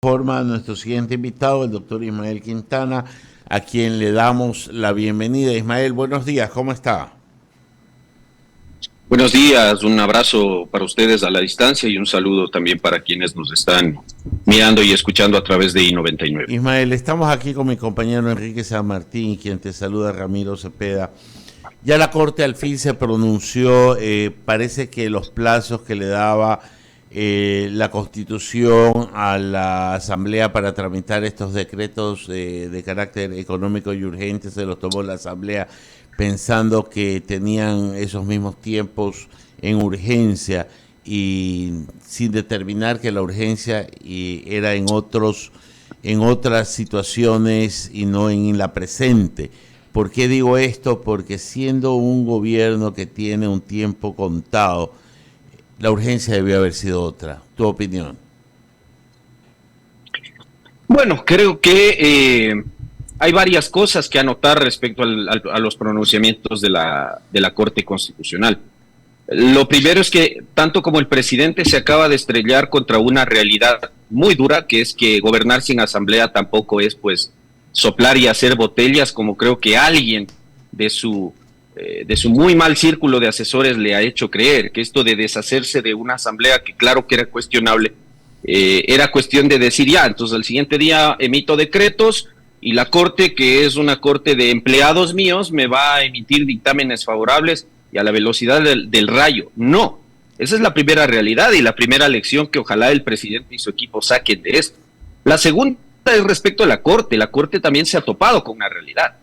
Forma a nuestro siguiente invitado, el doctor Ismael Quintana, a quien le damos la bienvenida. Ismael, buenos días, ¿cómo está? Buenos días, un abrazo para ustedes a la distancia y un saludo también para quienes nos están mirando y escuchando a través de I-99. Ismael, estamos aquí con mi compañero Enrique San Martín, quien te saluda, Ramiro Cepeda. Ya la Corte al fin se pronunció, parece que los plazos que le daba la Constitución a la Asamblea para tramitar estos decretos de carácter económico y urgente se los tomó la Asamblea pensando que tenían esos mismos tiempos en urgencia y sin determinar que la urgencia era en otras situaciones y no en la presente. ¿Por qué digo esto? Porque siendo un gobierno que tiene un tiempo contado, la urgencia debió haber sido otra. ¿Tu opinión? Bueno, creo que hay varias cosas que anotar respecto a los pronunciamientos de la Corte Constitucional. Lo primero es que tanto como el presidente se acaba de estrellar contra una realidad muy dura, que es que gobernar sin asamblea tampoco es pues soplar y hacer botellas, como creo que alguien de su muy mal círculo de asesores le ha hecho creer, que esto de deshacerse de una asamblea que claro que era cuestionable, era cuestión de decir ya, entonces al siguiente día emito decretos y la Corte, que es una Corte de empleados míos, me va a emitir dictámenes favorables y a la velocidad del rayo. No, esa es la primera realidad y la primera lección que ojalá el presidente y su equipo saquen de esto. La segunda es respecto a la Corte. La Corte también se ha topado con una realidad.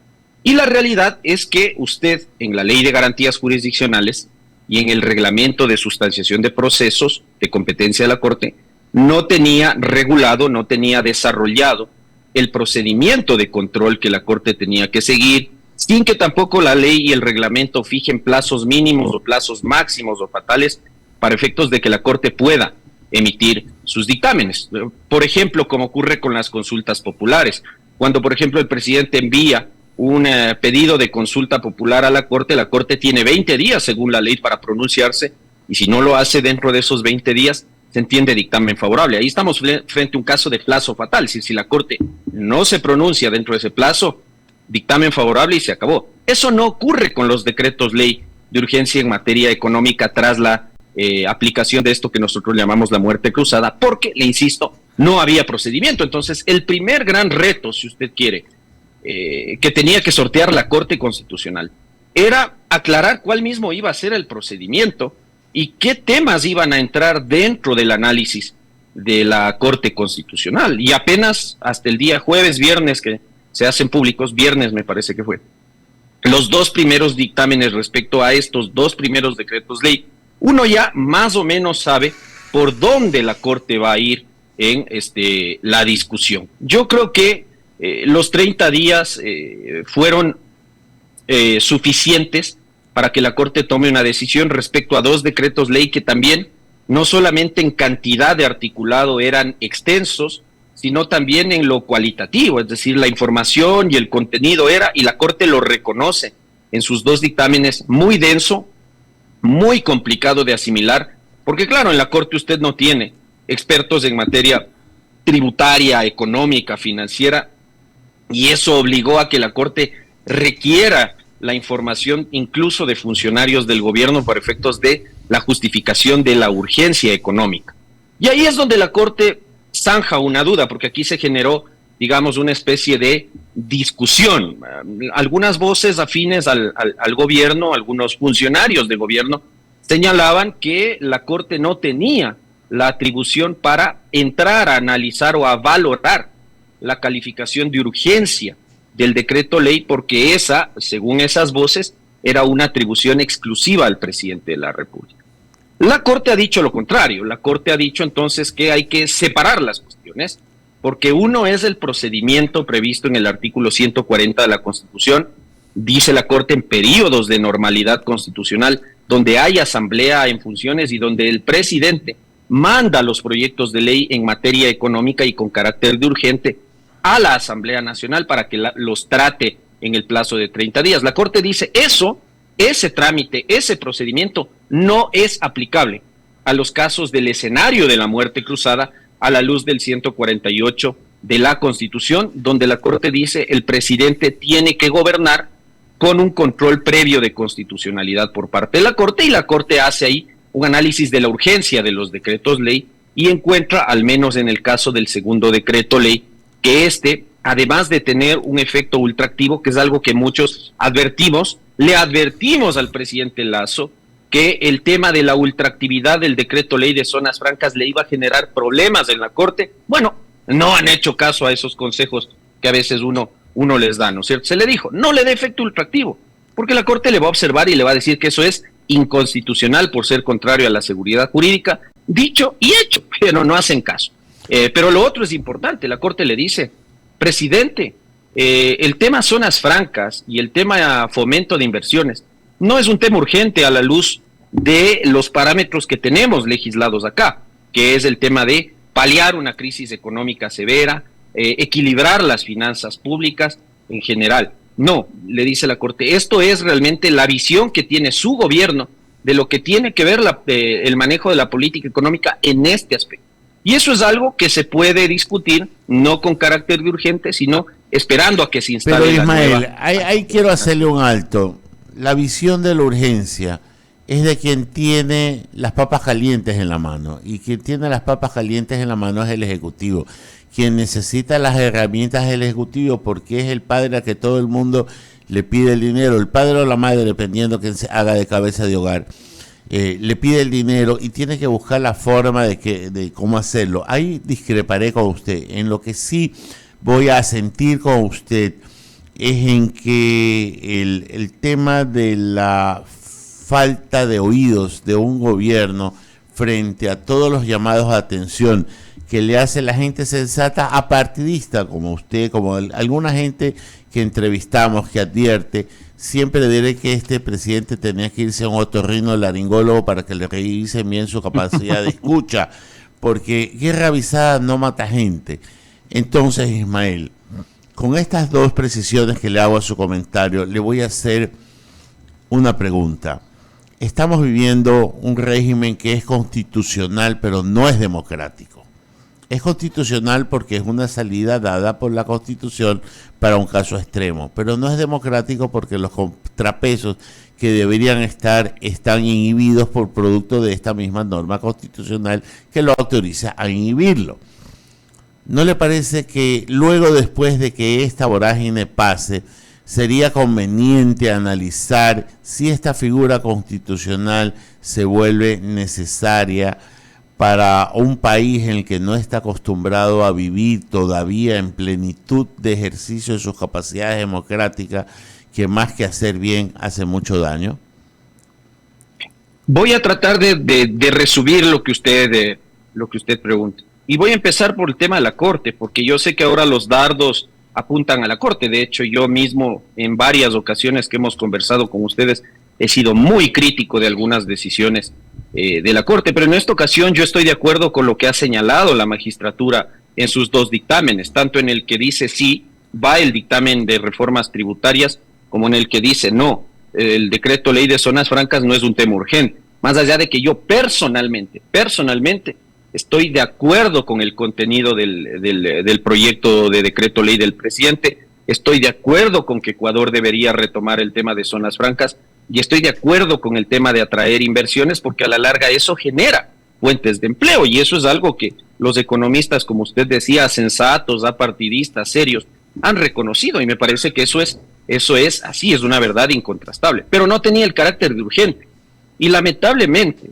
Y la realidad es que usted, en la Ley de Garantías Jurisdiccionales y en el Reglamento de Sustanciación de Procesos de competencia de la Corte, no tenía regulado, no tenía desarrollado el procedimiento de control que la Corte tenía que seguir, sin que tampoco la ley y el reglamento fijen plazos mínimos o plazos máximos o fatales para efectos de que la Corte pueda emitir sus dictámenes. Por ejemplo, como ocurre con las consultas populares. Cuando, por ejemplo, el presidente envía un pedido de consulta popular a la Corte tiene 20 días según la ley para pronunciarse, y si no lo hace dentro de esos 20 días, se entiende dictamen favorable. Ahí estamos frente a un caso de plazo fatal. Si la Corte no se pronuncia dentro de ese plazo, dictamen favorable y se acabó. Eso no ocurre con los decretos ley de urgencia en materia económica tras la aplicación de esto que nosotros llamamos la muerte cruzada, porque, le insisto, no había procedimiento. Entonces, el primer gran reto, si usted quiere, que tenía que sortear la Corte Constitucional era aclarar cuál mismo iba a ser el procedimiento y qué temas iban a entrar dentro del análisis de la Corte Constitucional. Y apenas hasta el día jueves, viernes, que se hacen públicos, viernes me parece que fue, los dos primeros dictámenes respecto a estos dos primeros decretos ley, uno ya más o menos sabe por dónde la Corte va a ir en la discusión. Yo creo que los 30 días fueron suficientes para que la Corte tome una decisión respecto a dos decretos ley que también, no solamente en cantidad de articulado eran extensos, sino también en lo cualitativo, es decir, la información y el contenido era, y la Corte lo reconoce en sus dos dictámenes, muy denso, muy complicado de asimilar, porque claro, en la Corte usted no tiene expertos en materia tributaria, económica, financiera, y eso obligó a que la Corte requiera la información incluso de funcionarios del gobierno por efectos de la justificación de la urgencia económica. Y ahí es donde la Corte zanja una duda, porque aquí se generó, digamos, una especie de discusión. Algunas voces afines al gobierno, algunos funcionarios de gobierno, señalaban que la Corte no tenía la atribución para entrar a analizar o a valorar la calificación de urgencia del decreto ley, porque esa, según esas voces, era una atribución exclusiva al presidente de la República. La Corte ha dicho lo contrario. La Corte ha dicho entonces que hay que separar las cuestiones, porque uno es el procedimiento previsto en el artículo 140 de la Constitución, dice la Corte, en periodos de normalidad constitucional, donde hay asamblea en funciones y donde el presidente manda los proyectos de ley en materia económica y con carácter de urgente a la Asamblea Nacional para que los trate en el plazo de 30 días. La Corte dice eso, ese trámite, ese procedimiento no es aplicable a los casos del escenario de la muerte cruzada, a la luz del 148 de la Constitución, donde la Corte dice el presidente tiene que gobernar con un control previo de constitucionalidad por parte de la Corte, y la Corte hace ahí un análisis de la urgencia de los decretos ley y encuentra, al menos en el caso del segundo decreto ley, que además de tener un efecto ultraactivo, que es algo que muchos advertimos, le advertimos al presidente Lasso que el tema de la ultraactividad del decreto ley de zonas francas le iba a generar problemas en la Corte. Bueno, no han hecho caso a esos consejos que a veces uno les da, ¿no es cierto? Se le dijo, no le dé efecto ultraactivo, porque la Corte le va a observar y le va a decir que eso es inconstitucional por ser contrario a la seguridad jurídica, dicho y hecho, pero no hacen caso. Pero lo otro es importante, la Corte le dice, presidente, el tema zonas francas y el tema fomento de inversiones no es un tema urgente a la luz de los parámetros que tenemos legislados acá, que es el tema de paliar una crisis económica severa, equilibrar las finanzas públicas en general. No, le dice la Corte, esto es realmente la visión que tiene su gobierno de lo que tiene que ver el manejo de la política económica en este aspecto. Y eso es algo que se puede discutir, no con carácter de urgente, sino esperando a que se instale. Pero Ismael, ahí quiero hacerle un alto. La visión de la urgencia es de quien tiene las papas calientes en la mano, y quien tiene las papas calientes en la mano es el Ejecutivo. Quien necesita las herramientas es el Ejecutivo, porque es el padre a que todo el mundo le pide el dinero, el padre o la madre, dependiendo quién se haga de cabeza de hogar, le pide el dinero y tiene que buscar la forma de cómo hacerlo. Ahí discreparé con usted. En lo que sí voy a sentir con usted es en que el tema de la falta de oídos de un gobierno frente a todos los llamados a atención que le hace la gente sensata apartidista como usted, como alguna gente que entrevistamos, que advierte, siempre le diré que este presidente tenía que irse a un otorrinolaringólogo para que le revisen bien su capacidad de escucha, porque guerra avisada no mata gente. Entonces, Ismael, con estas dos precisiones que le hago a su comentario, le voy a hacer una pregunta. Estamos viviendo un régimen que es constitucional, pero no es democrático. Es constitucional porque es una salida dada por la Constitución para un caso extremo, pero no es democrático porque los contrapesos que deberían estar están inhibidos por producto de esta misma norma constitucional que lo autoriza a inhibirlo. ¿No le parece que luego, después de que esta vorágine pase, sería conveniente analizar si esta figura constitucional se vuelve necesaria para un país en el que no está acostumbrado a vivir todavía en plenitud de ejercicio de sus capacidades democráticas, que más que hacer bien hace mucho daño? Voy a tratar de resumir lo que usted pregunta. Y voy a empezar por el tema de la Corte, porque yo sé que ahora los dardos apuntan a la Corte. De hecho, yo mismo en varias ocasiones que hemos conversado con ustedes he sido muy crítico de algunas decisiones de la Corte, pero en esta ocasión yo estoy de acuerdo con lo que ha señalado la magistratura en sus dos dictámenes, tanto en el que dice sí, va el dictamen de reformas tributarias, como en el que dice no, el decreto ley de zonas francas no es un tema urgente, más allá de que yo personalmente estoy de acuerdo con el contenido del proyecto de decreto ley del presidente, estoy de acuerdo con que Ecuador debería retomar el tema de zonas francas, y estoy de acuerdo con el tema de atraer inversiones, porque a la larga eso genera fuentes de empleo, y eso es algo que los economistas, como usted decía, sensatos, apartidistas, serios, han reconocido, y me parece que eso es así, es una verdad incontrastable, pero no tenía el carácter de urgente. Y lamentablemente,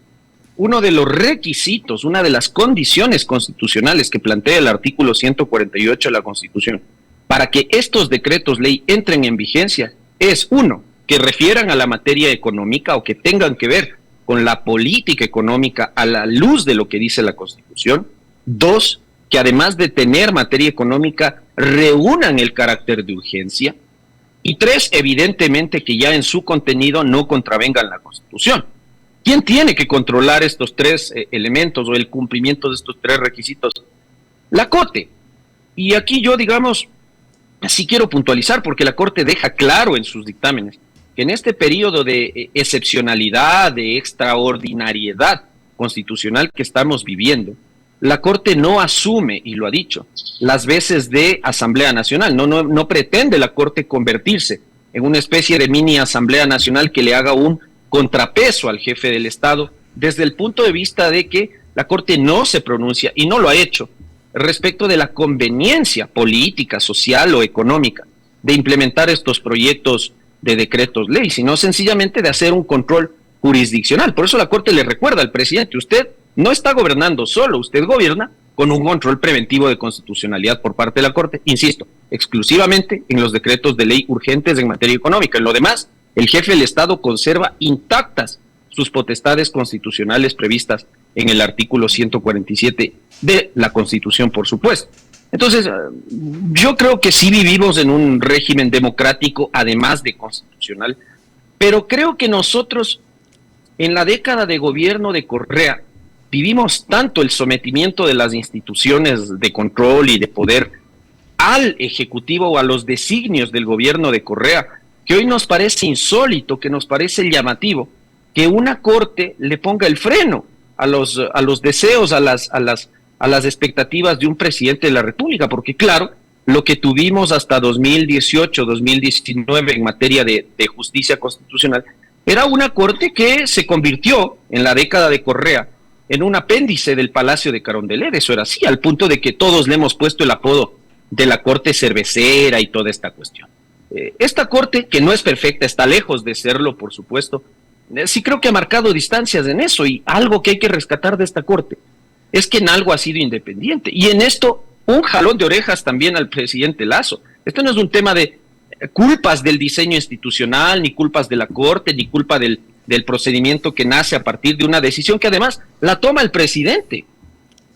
uno de los requisitos, una de las condiciones constitucionales que plantea el artículo 148 de la Constitución para que estos decretos ley entren en vigencia es, uno, que refieran a la materia económica o que tengan que ver con la política económica a la luz de lo que dice la Constitución. Dos, que además de tener materia económica, reúnan el carácter de urgencia. Y tres, evidentemente que ya en su contenido no contravengan la Constitución. ¿Quién tiene que controlar estos tres elementos o el cumplimiento de estos tres requisitos? La Corte. Y aquí yo, digamos, sí quiero puntualizar, porque la Corte deja claro en sus dictámenes que en este periodo de excepcionalidad, de extraordinariedad constitucional que estamos viviendo, la Corte no asume, y lo ha dicho, las veces de Asamblea Nacional. No pretende la Corte convertirse en una especie de mini Asamblea Nacional que le haga un contrapeso al jefe del Estado, desde el punto de vista de que la Corte no se pronuncia, y no lo ha hecho, respecto de la conveniencia política, social o económica de implementar estos proyectos de decretos ley, sino sencillamente de hacer un control jurisdiccional. Por eso la Corte le recuerda al presidente: usted no está gobernando solo, usted gobierna con un control preventivo de constitucionalidad por parte de la Corte, insisto, exclusivamente en los decretos de ley urgentes en materia económica. En lo demás, el jefe del Estado conserva intactas sus potestades constitucionales previstas en el artículo 147 de la Constitución, por supuesto. Entonces, yo creo que sí vivimos en un régimen democrático, además de constitucional, pero creo que nosotros, en la década de gobierno de Correa, vivimos tanto el sometimiento de las instituciones de control y de poder al Ejecutivo o a los designios del gobierno de Correa, que hoy nos parece insólito, que nos parece llamativo, que una Corte le ponga el freno a los deseos, a las expectativas de un presidente de la República, porque claro, lo que tuvimos hasta 2018, 2019 en materia de justicia constitucional, era una Corte que se convirtió en la década de Correa en un apéndice del Palacio de Carondelet. Eso era así, al punto de que todos le hemos puesto el apodo de la Corte cervecera y toda esta cuestión. Esta Corte, que no es perfecta, está lejos de serlo, por supuesto, sí creo que ha marcado distancias en eso, y algo que hay que rescatar de esta Corte es que en algo ha sido independiente, y en esto un jalón de orejas también al presidente Lasso. Esto no es un tema de culpas del diseño institucional, ni culpas de la Corte, ni culpa del procedimiento que nace a partir de una decisión que además la toma el presidente.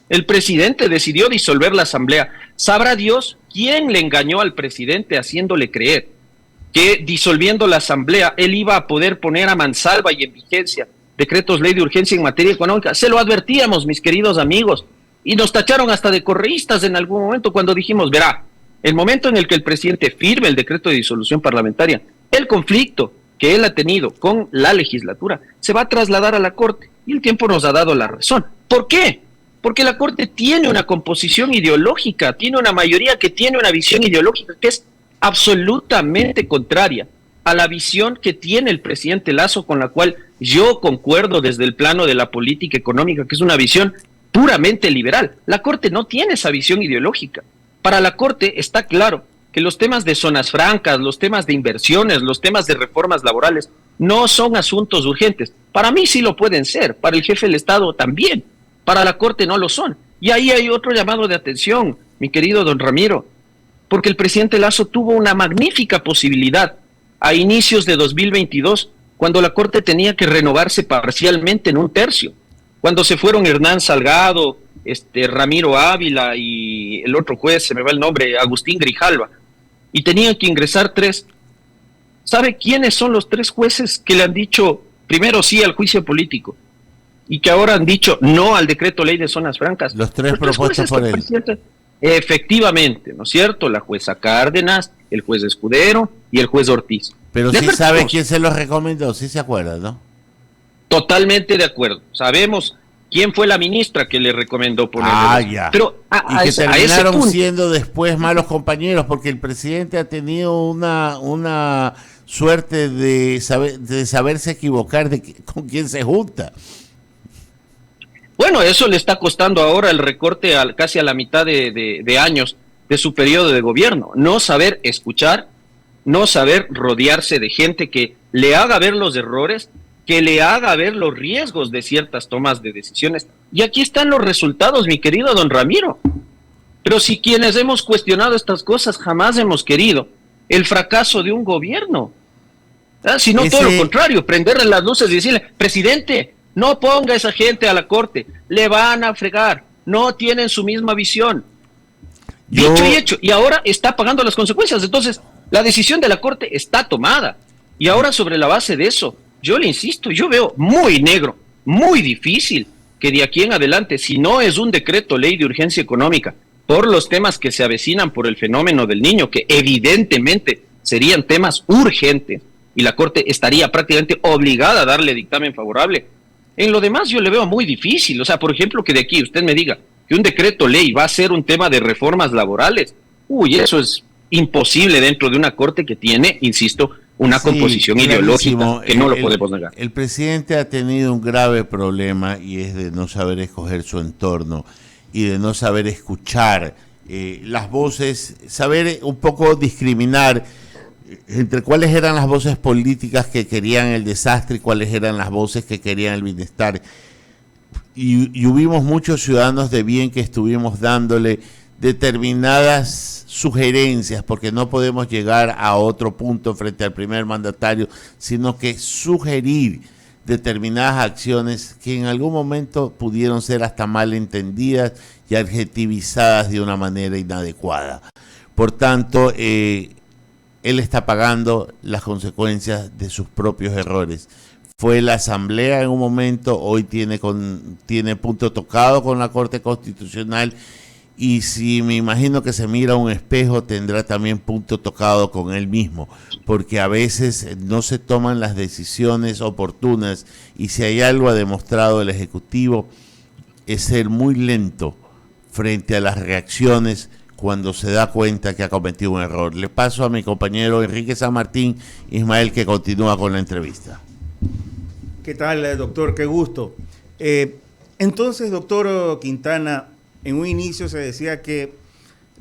El presidente decidió disolver la Asamblea. Sabrá Dios quién le engañó al presidente haciéndole creer que disolviendo la Asamblea él iba a poder poner a mansalva y en vigencia decretos ley de urgencia en materia económica. Se lo advertíamos, mis queridos amigos, y nos tacharon hasta de correístas en algún momento cuando dijimos: verá, el momento en el que el presidente firme el decreto de disolución parlamentaria, el conflicto que él ha tenido con la legislatura se va a trasladar a la Corte, y el tiempo nos ha dado la razón. ¿Por qué? Porque la Corte tiene una composición ideológica, tiene una mayoría que tiene una visión ideológica que es absolutamente contraria a la visión que tiene el presidente Lasso, con la cual yo concuerdo desde el plano de la política económica, que es una visión puramente liberal. La Corte no tiene esa visión ideológica. Para la Corte está claro que los temas de zonas francas, los temas de inversiones, los temas de reformas laborales no son asuntos urgentes. Para mí sí lo pueden ser, para el jefe del Estado también, para la Corte no lo son. Y ahí hay otro llamado de atención, mi querido don Ramiro, porque el presidente Lasso tuvo una magnífica posibilidad a inicios de 2022, cuando la Corte tenía que renovarse parcialmente en un tercio, cuando se fueron Hernán Salgado, Ramiro Ávila y el otro juez, se me va el nombre, Agustín Grijalva, y tenían que ingresar 3. ¿Sabe quiénes son los 3 jueces que le han dicho primero sí al juicio político y que ahora han dicho no al decreto ley de zonas francas? Los 3 propuestos por él. Efectivamente, ¿no es cierto? La jueza Cárdenas, el juez Escudero y el juez Ortiz. Pero sí sabe quién se los recomendó, sí se acuerda, ¿no? Totalmente de acuerdo. Sabemos quién fue la ministra que le recomendó ponerle. Ya. Pero y que terminaron siendo después malos compañeros, porque el presidente ha tenido una suerte de saberse equivocar con quién se junta. Bueno, eso le está costando ahora el recorte casi a la mitad de años de su periodo de gobierno. No saber escuchar, no saber rodearse de gente que le haga ver los errores, que le haga ver los riesgos de ciertas tomas de decisiones. Y aquí están los resultados, mi querido don Ramiro. Pero si quienes hemos cuestionado estas cosas jamás hemos querido el fracaso de un gobierno, sino todo lo contrario, prenderle las luces y decirle: presidente, no ponga a esa gente a la Corte, le van a fregar, no tienen su misma visión. Dicho y hecho, y ahora está pagando las consecuencias. Entonces, la decisión de la Corte está tomada. Y ahora, sobre la base de eso, yo le insisto, yo veo muy negro, muy difícil que de aquí en adelante, si no es un decreto ley de urgencia económica, por los temas que se avecinan por el fenómeno del Niño, que evidentemente serían temas urgentes, y la Corte estaría prácticamente obligada a darle dictamen favorable. En lo demás yo le veo muy difícil. O sea, por ejemplo, que de aquí usted me diga que un decreto ley va a ser un tema de reformas laborales, eso es imposible dentro de una corte que tiene, insisto, una composición ideológica que no lo podemos negar. El presidente ha tenido un grave problema y es de no saber escoger su entorno y de no saber escuchar las voces, saber un poco discriminar entre cuáles eran las voces políticas que querían el desastre y cuáles eran las voces que querían el bienestar. Y hubimos muchos ciudadanos de bien que estuvimos dándole determinadas sugerencias, porque no podemos llegar a otro punto frente al primer mandatario, sino que sugerir determinadas acciones que en algún momento pudieron ser hasta mal entendidas y adjetivizadas de una manera inadecuada. Por tanto, él está pagando las consecuencias de sus propios errores. Fue la Asamblea en un momento, hoy tiene punto tocado con la Corte Constitucional, y si me imagino que se mira a un espejo, tendrá también punto tocado con él mismo, porque a veces no se toman las decisiones oportunas, y si hay algo ha demostrado el Ejecutivo es ser muy lento frente a las reacciones cuando se da cuenta que ha cometido un error. Le paso a mi compañero Enrique San Martín, Ismael, que continúa con la entrevista. ¿Qué tal, doctor? Qué gusto. Entonces, doctor Quintana, en un inicio se decía que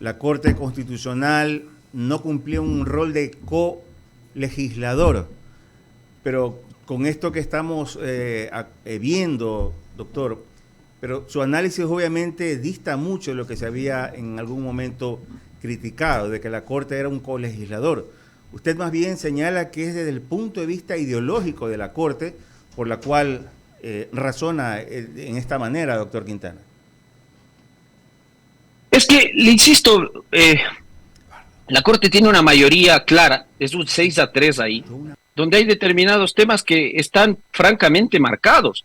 la Corte Constitucional no cumplía un rol de co-legislador, pero con esto que estamos viendo, doctor, pero su análisis obviamente dista mucho de lo que se había en algún momento criticado, de que la Corte era un co-legislador. Usted más bien señala que es desde el punto de vista ideológico de la Corte por la cual razona en esta manera, doctor Quintana. Es que, le insisto, la Corte tiene una mayoría clara, es un 6-3 ahí, donde hay determinados temas que están francamente marcados.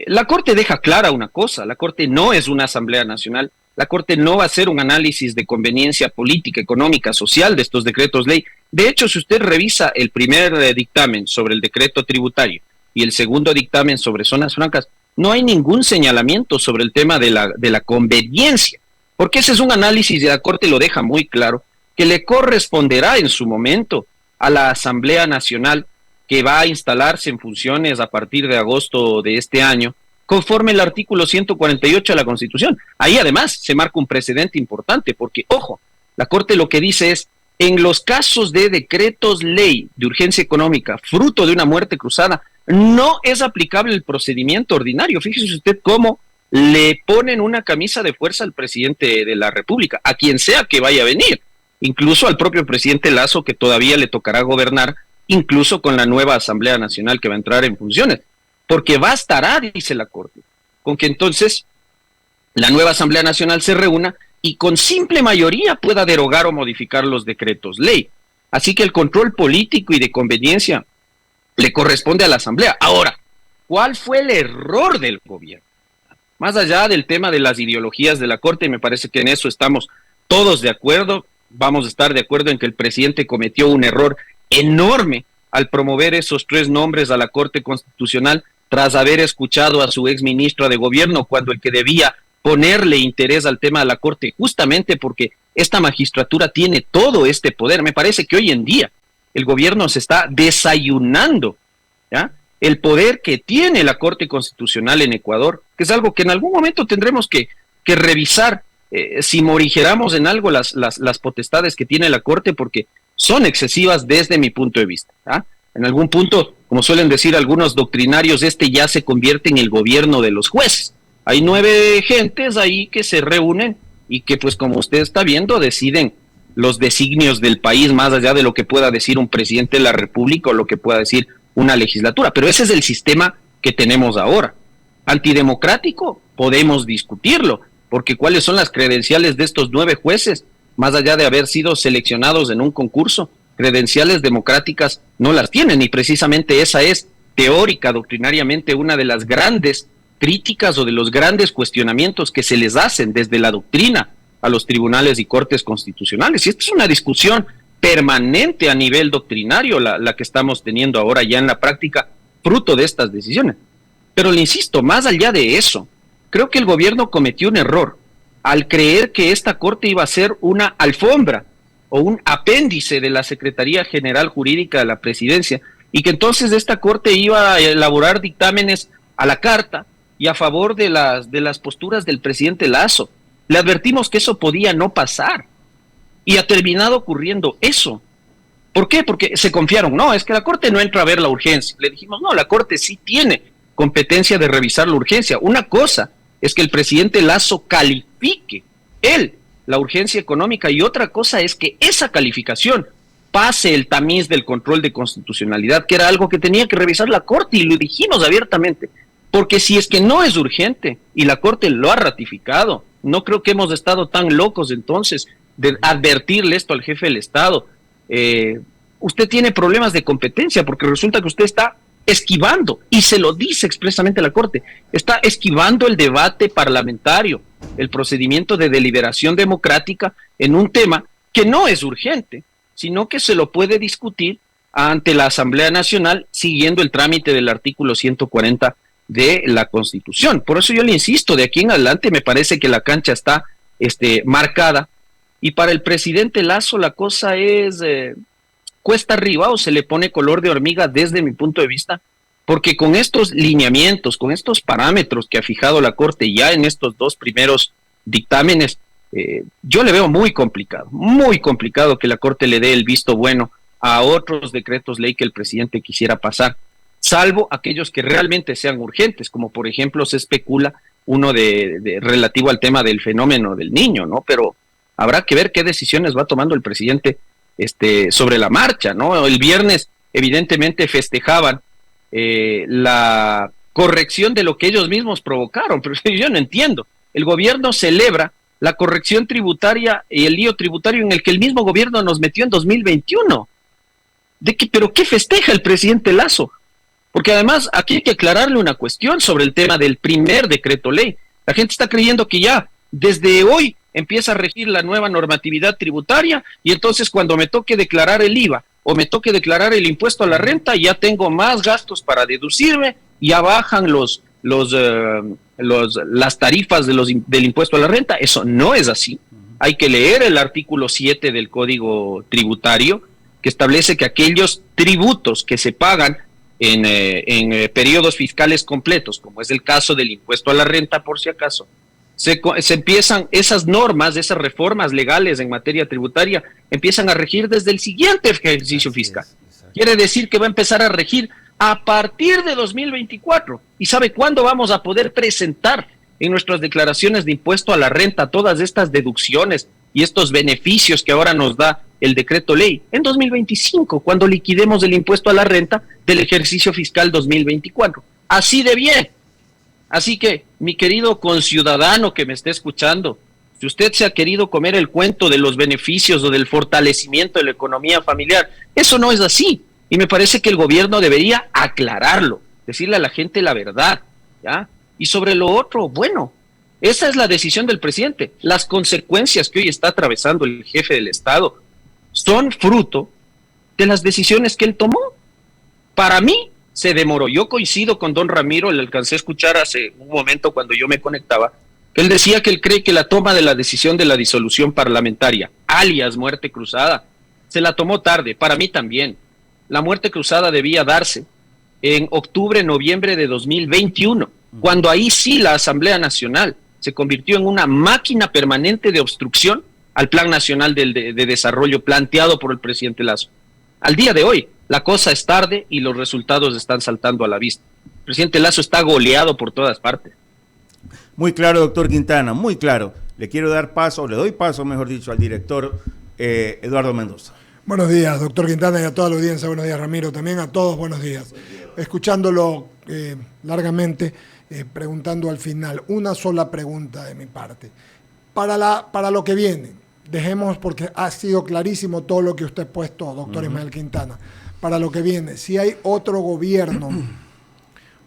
La Corte deja clara una cosa: la Corte no es una Asamblea Nacional, la Corte no va a hacer un análisis de conveniencia política, económica, social de estos decretos ley. De hecho, si usted revisa el primer dictamen sobre el decreto tributario y el segundo dictamen sobre zonas francas, no hay ningún señalamiento sobre el tema de la conveniencia, porque ese es un análisis, y la Corte lo deja muy claro, que le corresponderá en su momento a la Asamblea Nacional, que va a instalarse en funciones a partir de agosto de este año, conforme el artículo 148 de la Constitución. Ahí además se marca un precedente importante, porque, ojo, la Corte lo que dice es: en los casos de decretos ley de urgencia económica, fruto de una muerte cruzada, no es aplicable el procedimiento ordinario. Fíjese usted cómo le ponen una camisa de fuerza al presidente de la República, a quien sea que vaya a venir, incluso al propio presidente Lasso, que todavía le tocará gobernar, incluso con la nueva Asamblea Nacional que va a entrar en funciones, porque bastará, dice la Corte, con que entonces la nueva Asamblea Nacional se reúna y con simple mayoría pueda derogar o modificar los decretos ley. Así que el control político y de conveniencia le corresponde a la Asamblea. Ahora, ¿cuál fue el error del gobierno? Más allá del tema de las ideologías de la Corte, me parece que en eso estamos todos de acuerdo, vamos a estar de acuerdo en que el presidente cometió un error enorme al promover esos 3 nombres a la Corte Constitucional tras haber escuchado a su exministra de Gobierno, cuando el que debía ponerle interés al tema de la Corte, justamente porque esta magistratura tiene todo este poder. Me parece que hoy en día el gobierno se está desayunando, ¿ya?, el poder que tiene la Corte Constitucional en Ecuador, que es algo que en algún momento tendremos que revisar, si morigeramos en algo las potestades que tiene la Corte, porque son excesivas desde mi punto de vista, ¿ah? En algún punto, como suelen decir algunos doctrinarios, ya se convierte en el gobierno de los jueces. Hay 9 gentes ahí que se reúnen y que, pues, como usted está viendo, deciden los designios del país, más allá de lo que pueda decir un presidente de la República o lo que pueda decir una legislatura. Pero ese es el sistema que tenemos ahora. Antidemocrático, podemos discutirlo, porque ¿cuáles son las credenciales de estos 9 jueces? Más allá de haber sido seleccionados en un concurso, credenciales democráticas no las tienen, y precisamente esa es teórica, doctrinariamente, una de las grandes críticas o de los grandes cuestionamientos que se les hacen desde la doctrina a los tribunales y cortes constitucionales. Y esta es una discusión permanente a nivel doctrinario, la que estamos teniendo ahora ya en la práctica, fruto de estas decisiones. Pero le insisto, más allá de eso, creo que el gobierno cometió un error al creer que esta Corte iba a ser una alfombra o un apéndice de la Secretaría General Jurídica de la Presidencia, y que entonces esta Corte iba a elaborar dictámenes a la carta y a favor de las posturas del presidente Lasso. Le advertimos que eso podía no pasar, y ha terminado ocurriendo eso. ¿Por qué? Porque se confiaron. No, es que la Corte no entra a ver la urgencia. Le dijimos, no, la Corte sí tiene competencia de revisar la urgencia. Una cosa es que el presidente Lasso califique él la urgencia económica, y otra cosa es que esa calificación pase el tamiz del control de constitucionalidad, que era algo que tenía que revisar la Corte, y lo dijimos abiertamente. Porque si es que no es urgente y la Corte lo ha ratificado, no creo que hemos estado tan locos entonces de advertirle esto al jefe del Estado. Usted tiene problemas de competencia porque resulta que usted está esquivando, y se lo dice expresamente la Corte, está esquivando el debate parlamentario, el procedimiento de deliberación democrática en un tema que no es urgente, sino que se lo puede discutir ante la Asamblea Nacional siguiendo el trámite del artículo 140 de la Constitución. Por eso yo le insisto, de aquí en adelante me parece que la cancha está marcada, y para el presidente Lasso la cosa es cuesta arriba, o se le pone color de hormiga desde mi punto de vista, porque con estos lineamientos, con estos parámetros que ha fijado la Corte ya en estos dos primeros dictámenes, yo le veo muy complicado que la Corte le dé el visto bueno a otros decretos ley que el presidente quisiera pasar, salvo aquellos que realmente sean urgentes, como por ejemplo se especula uno de relativo al tema del fenómeno del Niño, ¿no? Pero habrá que ver qué decisiones va tomando el presidente sobre la marcha, ¿no? El viernes evidentemente festejaban la corrección de lo que ellos mismos provocaron, pero yo no entiendo. El gobierno celebra la corrección tributaria y el lío tributario en el que el mismo gobierno nos metió en 2021. ¿Pero qué festeja el presidente Lasso? Porque además aquí hay que aclararle una cuestión sobre el tema del primer decreto ley. La gente está creyendo que ya desde hoy empieza a regir la nueva normatividad tributaria, y entonces cuando me toque declarar el IVA o me toque declarar el impuesto a la renta, ya tengo más gastos para deducirme, ya bajan las tarifas del impuesto a la renta. Eso no es así. Hay que leer el artículo 7 del Código Tributario, que establece que aquellos tributos que se pagan en periodos fiscales completos, como es el caso del impuesto a la renta, por si acaso, se empiezan esas normas, esas reformas legales en materia tributaria, empiezan a regir desde el siguiente ejercicio fiscal. Quiere decir que va a empezar a regir a partir de 2024. ¿Y sabe cuándo vamos a poder presentar en nuestras declaraciones de impuesto a la renta todas estas deducciones y estos beneficios que ahora nos da el decreto ley? En 2025, cuando liquidemos el impuesto a la renta del ejercicio fiscal 2024. Así de bien. Así que, mi querido conciudadano que me esté escuchando, si usted se ha querido comer el cuento de los beneficios o del fortalecimiento de la economía familiar, eso no es así. Y me parece que el gobierno debería aclararlo, decirle a la gente la verdad, ¿ya? Y sobre lo otro, bueno, esa es la decisión del presidente. Las consecuencias que hoy está atravesando el jefe del Estado son fruto de las decisiones que él tomó. Para mí, se demoró. Yo coincido con don Ramiro, le alcancé a escuchar hace un momento cuando yo me conectaba, que él decía que él cree que la toma de la decisión de la disolución parlamentaria, alias muerte cruzada, se la tomó tarde. Para mí también. La muerte cruzada debía darse en octubre, noviembre de 2021, cuando ahí sí la Asamblea Nacional se convirtió en una máquina permanente de obstrucción al Plan Nacional de Desarrollo planteado por el presidente Lasso. Al día de hoy, la cosa es tarde y los resultados están saltando a la vista. El presidente Lasso está goleado por todas partes. Muy claro, doctor Quintana, muy claro. Le doy paso, mejor dicho, al director Eduardo Mendoza. Buenos días, doctor Quintana, y a toda la audiencia. Buenos días, Ramiro. También a todos, buenos días. Escuchándolo largamente, preguntando al final, una sola pregunta de mi parte. Para lo que viene, dejemos, porque ha sido clarísimo todo lo que usted ha puesto, doctor Ismael Quintana. Para lo que viene, si hay otro gobierno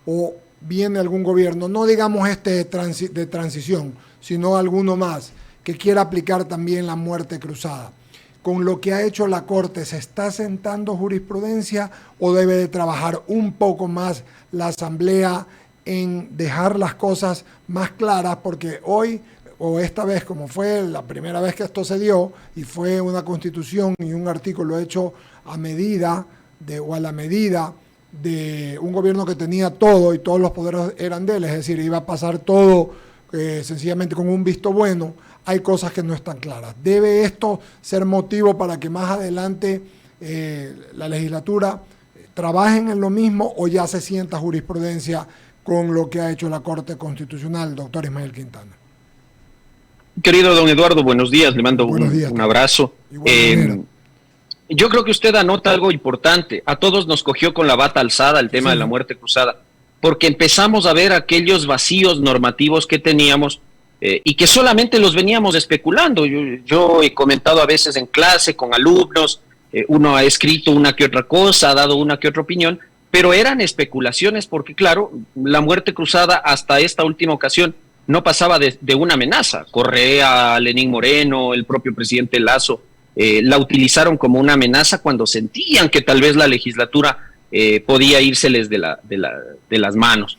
o viene algún gobierno, no digamos de transición, sino alguno más, que quiera aplicar también la muerte cruzada, con lo que ha hecho la Corte, ¿se está sentando jurisprudencia o debe de trabajar un poco más la Asamblea en dejar las cosas más claras? Porque hoy o esta vez, como fue la primera vez que esto se dio, y fue una constitución y un artículo hecho a medida o a la medida de un gobierno que tenía todo y todos los poderes eran de él, es decir, iba a pasar todo sencillamente con un visto bueno, hay cosas que no están claras. ¿Debe esto ser motivo para que más adelante la legislatura trabajen en lo mismo o ya se sienta jurisprudencia con lo que ha hecho la Corte Constitucional, doctor Ismael Quintana? Querido don Eduardo, buenos días, le mando un abrazo. Yo creo que usted anota algo importante. A todos nos cogió con la bata alzada el tema de la muerte cruzada, porque empezamos a ver aquellos vacíos normativos que teníamos y que solamente los veníamos especulando. Yo he comentado a veces en clase con alumnos, uno ha escrito una que otra cosa, ha dado una que otra opinión, pero eran especulaciones porque, claro, la muerte cruzada hasta esta última ocasión no pasaba de una amenaza. Correa, Lenín Moreno, el propio presidente Lasso, la utilizaron como una amenaza cuando sentían que tal vez la legislatura podía írseles de las manos.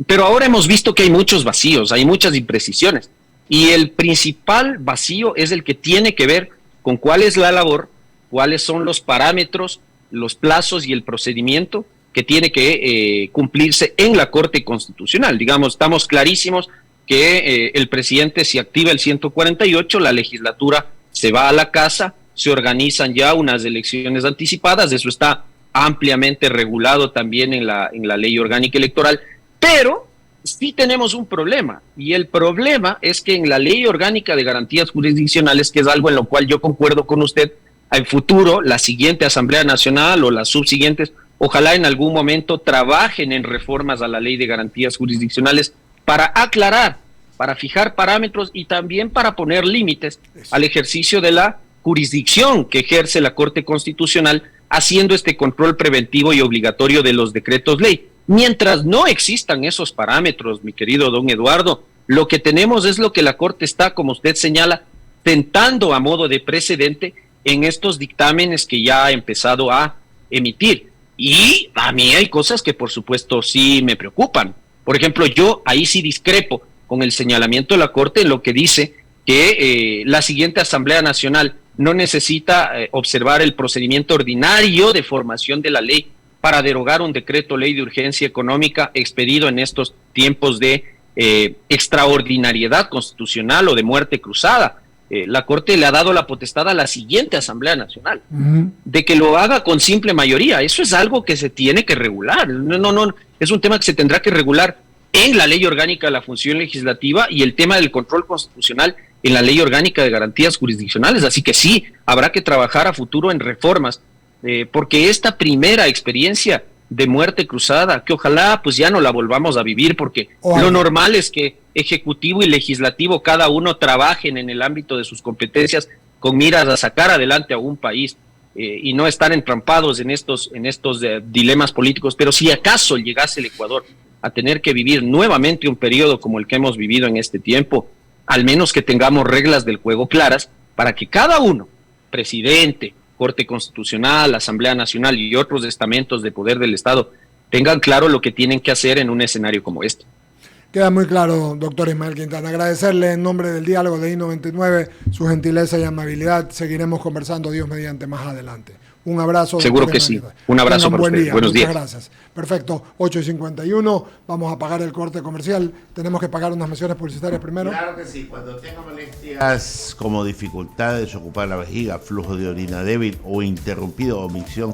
Pero ahora hemos visto que hay muchos vacíos, hay muchas imprecisiones, y el principal vacío es el que tiene que ver con cuál es la labor, cuáles son los parámetros, los plazos y el procedimiento que tiene que cumplirse en la Corte Constitucional. Digamos, estamos clarísimos que el presidente, si activa el 148, la legislatura se va a la casa, se organizan ya unas elecciones anticipadas, eso está ampliamente regulado también en la ley orgánica electoral, pero sí tenemos un problema, y el problema es que en la ley orgánica de garantías jurisdiccionales, que es algo en lo cual yo concuerdo con usted, en futuro la siguiente Asamblea Nacional o las subsiguientes, ojalá en algún momento trabajen en reformas a la ley de garantías jurisdiccionales para aclarar, para fijar parámetros y también para poner límites al ejercicio de la jurisdicción que ejerce la Corte Constitucional, haciendo este control preventivo y obligatorio de los decretos ley. Mientras no existan esos parámetros, mi querido don Eduardo, lo que tenemos es lo que la Corte está, como usted señala, tentando a modo de precedente en estos dictámenes que ya ha empezado a emitir. Y a mí hay cosas que por supuesto sí me preocupan. Por ejemplo, yo ahí sí discrepo con el señalamiento de la Corte en lo que dice que la siguiente Asamblea Nacional no necesita observar el procedimiento ordinario de formación de la ley para derogar un decreto ley de urgencia económica expedido en estos tiempos de extraordinariedad constitucional o de muerte cruzada. La Corte le ha dado la potestad a la siguiente Asamblea Nacional de que lo haga con simple mayoría. Eso es algo que se tiene que regular. No, es un tema que se tendrá que regular en la ley orgánica de la función legislativa y el tema del control constitucional en la ley orgánica de garantías jurisdiccionales. Así que sí, habrá que trabajar a futuro en reformas, porque esta primera experiencia de muerte cruzada, que ojalá pues ya no la volvamos a vivir, porque lo normal es que Ejecutivo y Legislativo cada uno trabajen en el ámbito de sus competencias con miras a sacar adelante a un país y no estar entrampados en estos dilemas políticos. Pero si acaso llegase el Ecuador a tener que vivir nuevamente un periodo como el que hemos vivido en este tiempo, al menos que tengamos reglas del juego claras para que cada uno, presidente, Corte Constitucional, Asamblea Nacional y otros estamentos de poder del Estado, tengan claro lo que tienen que hacer en un escenario como este. Queda muy claro, doctor Ismael Quintana. Agradecerle en nombre del diálogo de I-99 su gentileza y amabilidad. Seguiremos conversando, Dios mediante, más adelante. Un abrazo. Seguro que sí. Un abrazo para usted. Buenos días. Muchas gracias. Perfecto. 8:51. Vamos a pagar el corte comercial. Tenemos que pagar unas menciones publicitarias primero. Claro que sí. Cuando tenga molestias como dificultades, ocupar la vejiga, flujo de orina débil o interrumpido o micción